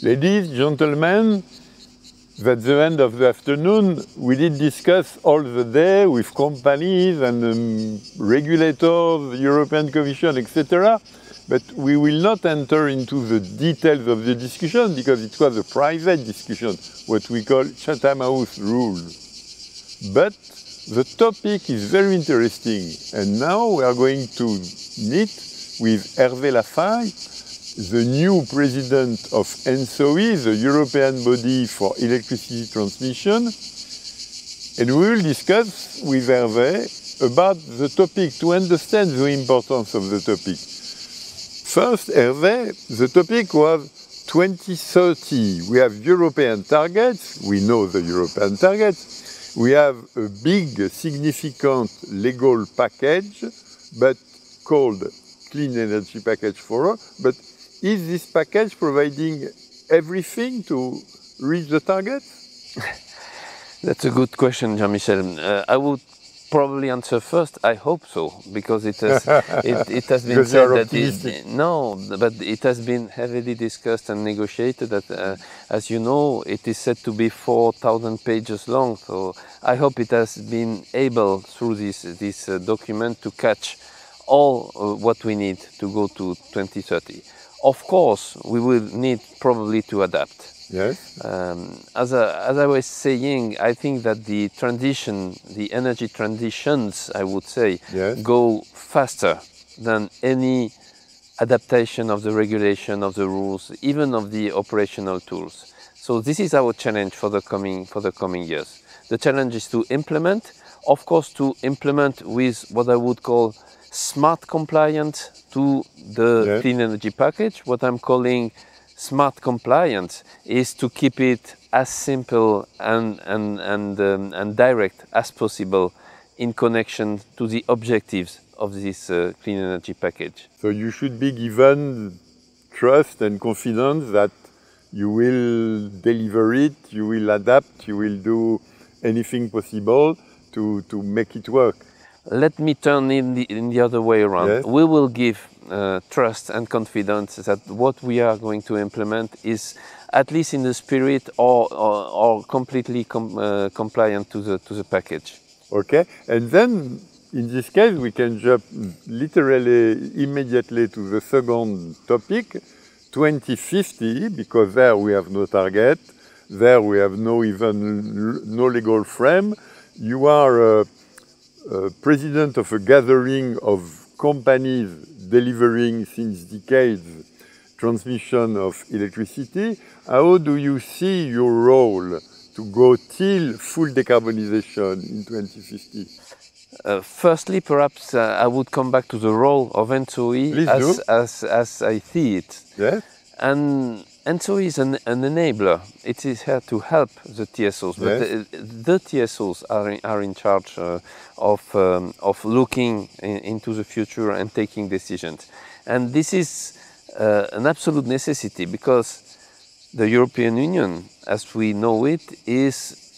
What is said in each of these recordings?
Ladies, gentlemen, at the end of the afternoon, we did discuss all the day with companies and regulators, European Commission, etc. But we will not enter into the details of the discussion because it was a private discussion, what we call Chatham House rules. But the topic is very interesting. And now we are going to meet with Hervé Lafaye, the new president of ENTSO-E, the European body for electricity transmission. And we will discuss with Hervé about the topic to understand the importance of the topic. First, Hervé, the topic was 2030. We have European targets. We know the European targets. We have a big, significant legal package, but called Clean Energy Package for All. But is this package providing everything to reach the target? That's a good question, Jean-Michel. I would probably answer first, I hope so, because it has, it has been said that it has been heavily discussed and negotiated that, as you know, it is said to be 4,000 pages long. So I hope it has been able, through this document, to catch all what we need to go to 2030. Of course, we will need probably to adapt. Yes. As I was saying, I think that the transition, the energy transitions, I would say, yes, go faster than any adaptation of the regulation, of the rules, even of the operational tools. So this is our challenge for the coming years. The challenge is to implement, of course, to implement with what I would call smart compliance to the yes, clean energy package. What I'm calling smart compliance is to keep it as simple and direct as possible in connection to the objectives of this clean energy package. So you should be given trust and confidence that you will deliver it, you will adapt, you will do anything possible to make it work. Let me turn in the other way around. Yes. We will give trust and confidence that what we are going to implement is at least in the spirit or completely compliant to the package. Okay, and then in this case we can jump literally immediately to the second topic, 2050, because there we have no target, there we have no legal frame. You are president of a gathering of companies delivering since decades transmission of electricity. How do you see your role to go till full decarbonization in 2050? Firstly, perhaps I would come back to the role of ENTSO-E as I see it. Yes. And ENTSO-E is an enabler. It is here to help the TSOs, but yes, the TSOs are in charge of looking into the future and taking decisions. And this is an absolute necessity because the European Union, as we know it, is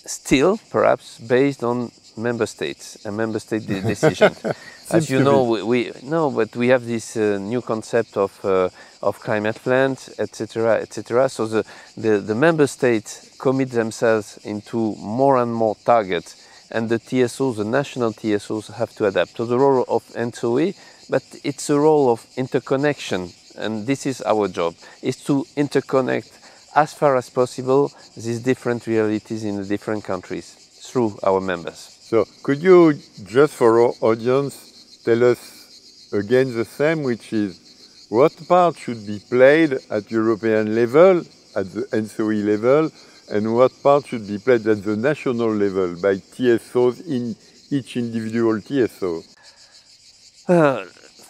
still perhaps based on member states and member state decisions. As you know, but we have this new concept of climate plans, etc., etc. So the member states commit themselves into more and more targets, and the TSOs, the national TSOs, have to adapt. So the role of ENTSO-E, but it's a role of interconnection, and this is our job: is to interconnect as far as possible these different realities in the different countries through our members. So could you, just for our audience, tell us again the same, which is what part should be played at European level, at the ENTSO-E level, and what part should be played at the national level by TSOs in each individual TSO?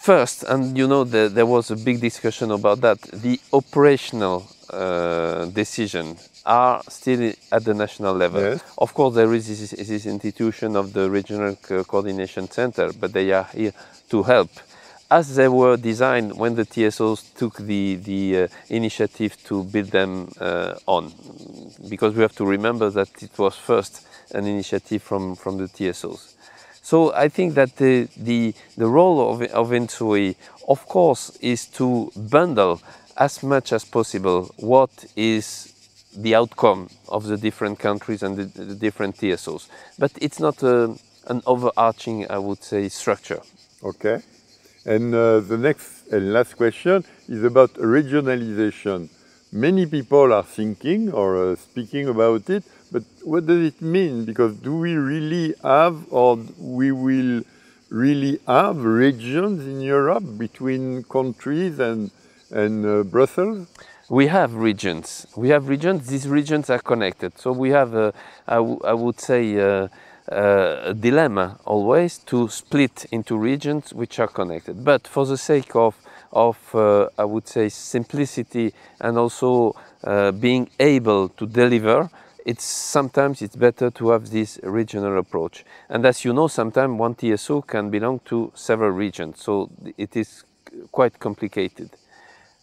First, and you know there was a big discussion about that, the operational decisions are still at the national level. Yes. Of course, there is this institution of the Regional Coordination Center, but they are here to help. As they were designed when the TSOs took the initiative to build them on, because we have to remember that it was first an initiative from the TSOs. So I think that the role of ENTSO-E, of course, is to bundle as much as possible what is the outcome of the different countries and the different TSOs. But it's not an overarching, I would say, structure. Okay. And the next and last question is about regionalization. Many people are thinking or speaking about it, but what does it mean? Because do we really have, or we will really have regions in Europe between countries and Brussels? We have regions. We have regions. These regions are connected. So we have, I would say, a dilemma always to split into regions which are connected. But for the sake of I would say, simplicity and also being able to deliver, sometimes it's better to have this regional approach. And as you know, sometimes one TSO can belong to several regions, so it is quite complicated.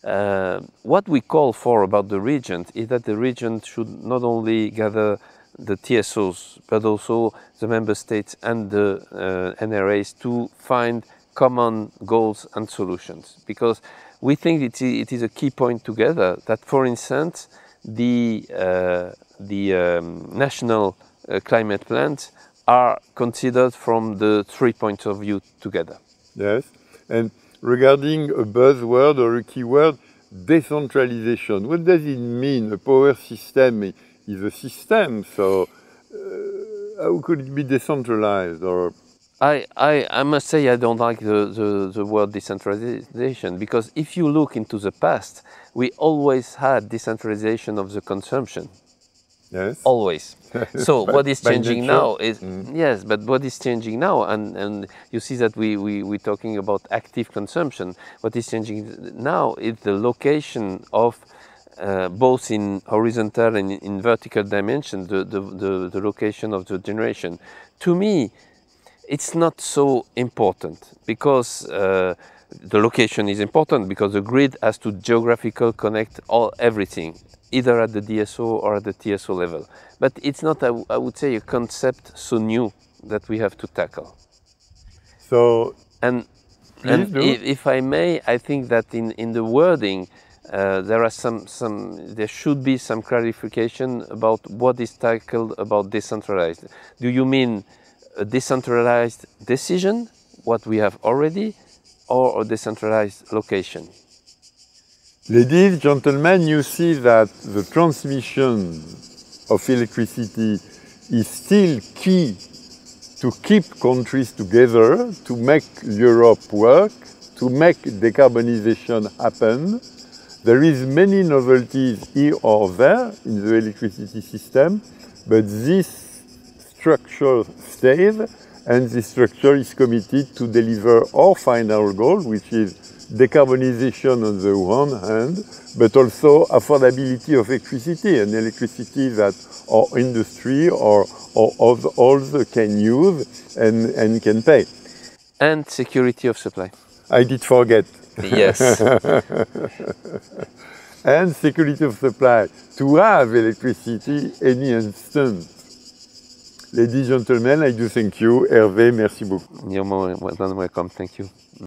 What we call for about the regions is that the region should not only gather the TSOs, but also the member states and the NRAs to find common goals and solutions, because we think it is a key point together that, for instance, the national climate plans are considered from the 3 points of view together. Yes, and regarding a buzzword or a keyword, decentralization, what does it mean? A power system is a system, so how could it be decentralized? Or I must say I don't like the word decentralization, because if you look into the past, we always had decentralization of the consumption. Yes. Always. So what is changing now is, yes, but what is changing now, and you see that we're talking about active consumption. What is changing now is the location of both in horizontal and in vertical dimension, the location of the generation. To me, it's not so important, because the location is important, because the grid has to geographical connect everything, either at the DSO or at the TSO level. But it's not, I would say, a concept so new that we have to tackle. So, if I may, I think that in the wording, there should be some clarification about what is tackled about decentralized. Do you mean a decentralized decision, what we have already, or a decentralized location? Ladies, gentlemen, you see that the transmission of electricity is still key to keep countries together, to make Europe work, to make decarbonization happen. There is many novelties here or there in the electricity system, but this structure stays, and this structure is committed to deliver our final goal, which is decarbonization on the one hand, but also affordability of electricity, and electricity that our industry or others can use and can pay. And security of supply. I did forget. Yes. And security of supply, to have electricity any instant. Ladies and gentlemen, I do thank you. Hervé, merci beaucoup. You're more than welcome. Thank you.